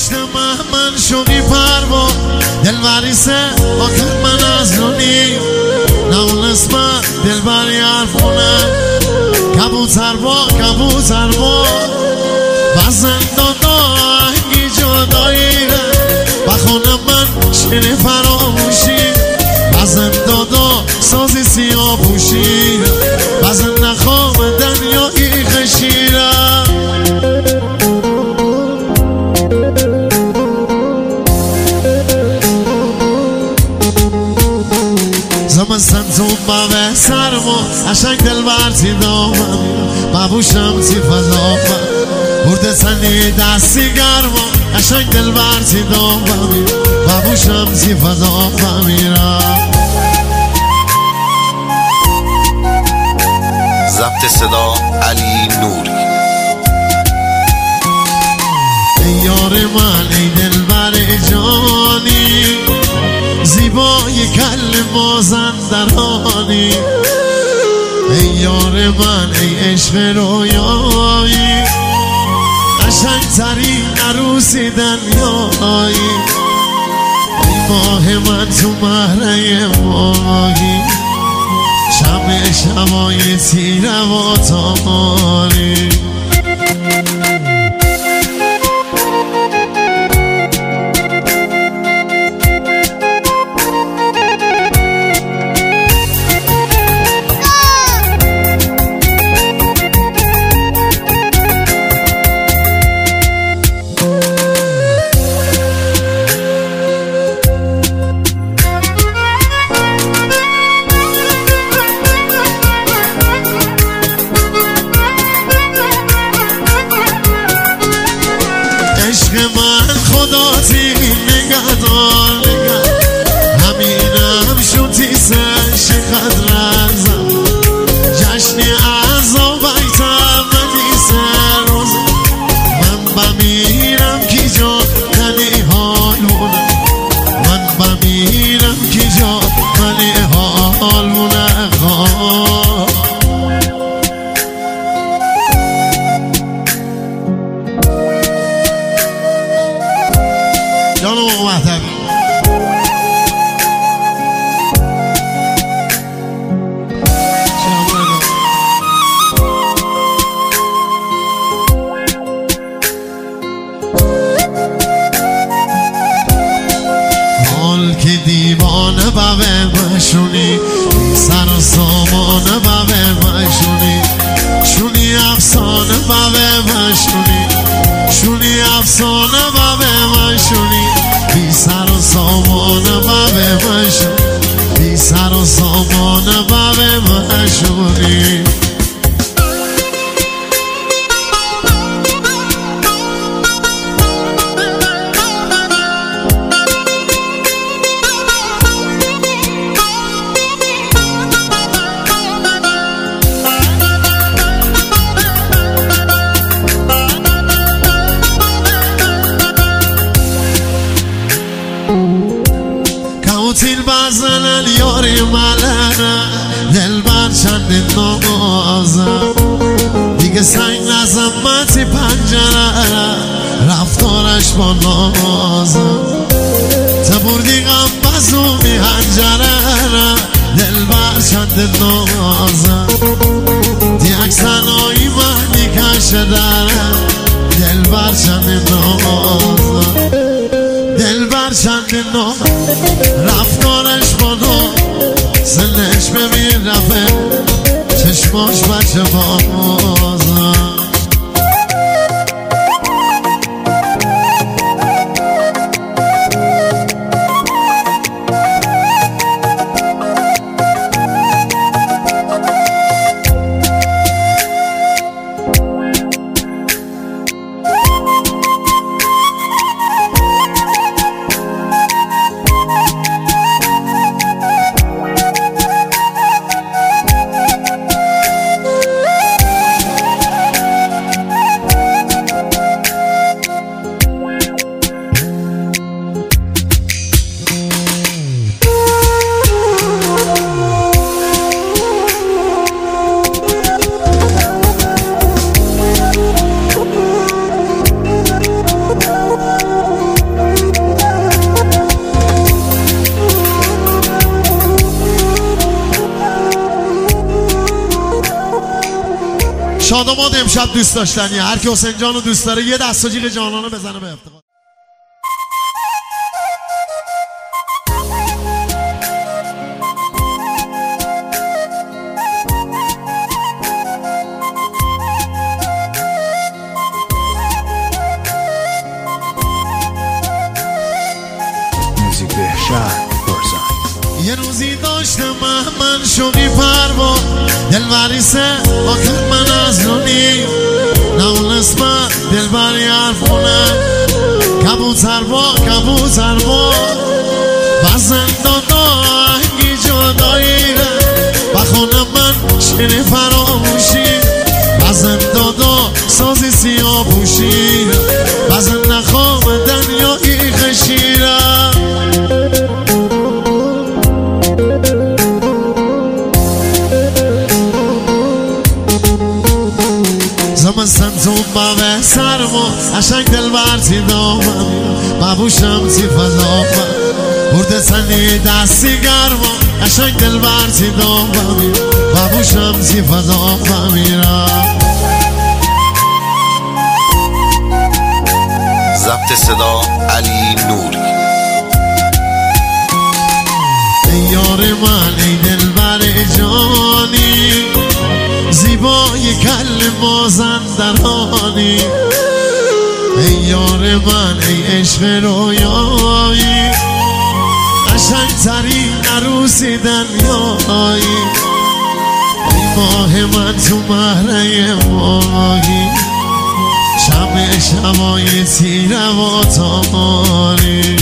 عشق من شوقی پروا دل بریسه آخر من از لونی نونست من دل بری حرفونه کبوتر با بزن دادا انگی جدایی ره بخونه من شیری فراموشی بزن دادا سازی سیاه پوشی بزن نخوام دنیایی خشیره زمستان تو باوه سرما عشق دل برتی دامم ببوشم تی فضا برده تنی دستی گرما عشق دل برتی دامم ببوشم تی فضا میرم. ضبط صدا علی نوری. ای یار من ای دلبر جانی زیبای کل مازندرانی ای یار من ای عشق رویایی قشنگ ترین عروسی دنیایی ای ماه من تو مهره ماهی شمع شمای تیره و تاری من خداتی نگهدار همینم شوتی سنش قدرزم جشنی عذاب ایتم منی سر روز من بمیرم کی جا منی حالونه من بمیرم کی جا منی حالونه جانم آقا مهدوی حال که دیوانه بوه مشونی سر و سامانه بوه مشونی شونی افسانه بوه مشونی شونی افسانه بوه مشونی بی سر و سامانه بوه مشونی بی سر و سامانه بوه مشونی کوتیل بزنن یاری ملنه دل بر چند نازم دیگه سنگ نزمتی پنجره رفتارش با نازم تبردی غم بزونی هنجره دل بر چند نازم دیگ سنایی مهنی کشه داره دل بر چند نازم دل بر چند رفتارش با سنش ببین رفه چشماش بچه بازم شاداماد امشب دوست داشتنیه. هر کی حسین جانو دوست داره یه دست و جیغ جانانو بزنه به افتخار. یه روزی داشتم من شوقی پروا دلبریسه آخر من از لونی نونست من دلبری حرفونه کبوتر با بزن دادا هنگی جدایی ره بخونم من شیری فراموشی بزن دادا سازی سیاه پوشی بزن نخوام دنیایی خشیره زمستان تو باوه سرما عشق دل برتی دامم بابوشم تی فضامم برده سنی دستی گرما عشق دل برتی دامم بابوشم تی فضامم میرم. ضبط صدا علی نوری. ای یار من ای دلبر جانی زیبای کل مازندرانی ای یار من ای عشق رویایی قشنگترین عروسی دنیایی ای ماه من تو مهره ماهی شمع شبای تیره و تاری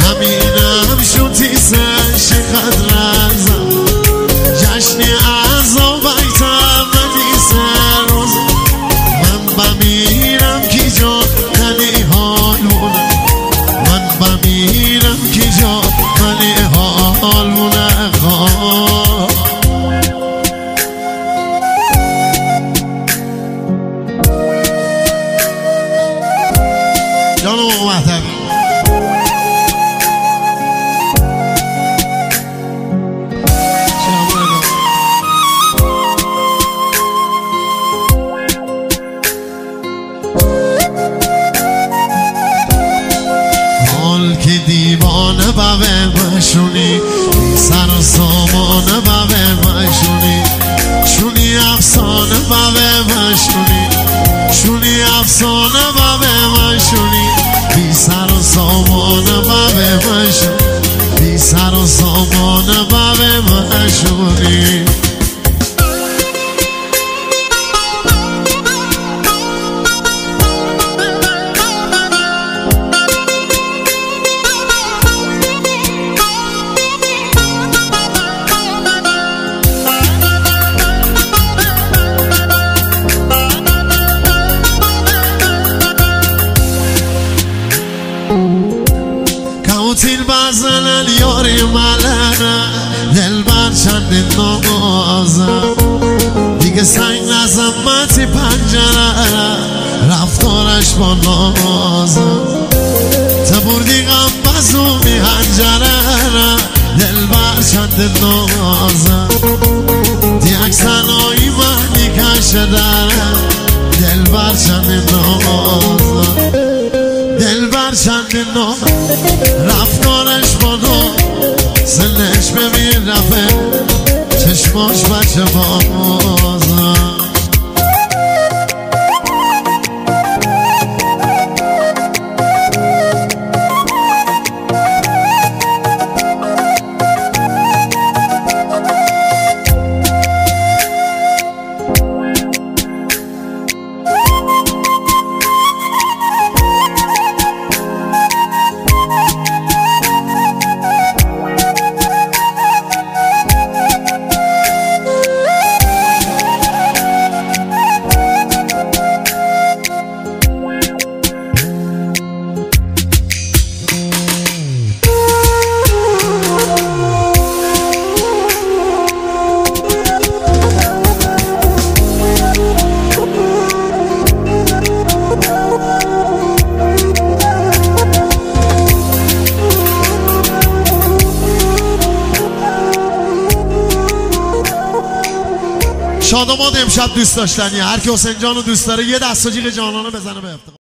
همینم شدی سنش خدرزم جشن اعضا بیتم بدی سر روز من بمیرم کی جا منی حالونه من بمیرم کی جا منی حالونه خواه جانو مهتبی حال که دیوانه بابه مشونی سر و سامانه بابه مشونی شونی افسانه بابه مشونی شونی افسانه بابه مشونی بی سر و سامانه بابه مشونی بی سر و سامانه بابه مشونی کوتیل بزنن یاری ملنه دل بر چند نمازم دیگه سنگ نزمتی پنجره رفتارش با نازم تبردی غم بزومی هنجره دل بر چند نمازم دی اکسنایی مهدی کشه داره دل بر چند نمازم دل بر چند نو رفتارش با نو سنش ببین رفه چشماش بچه بازم شاداماد امشب دوست داشتنیه. هر کی حسین جانو دوست داره یه دست و جیغ جانانو بزنه به افتخار.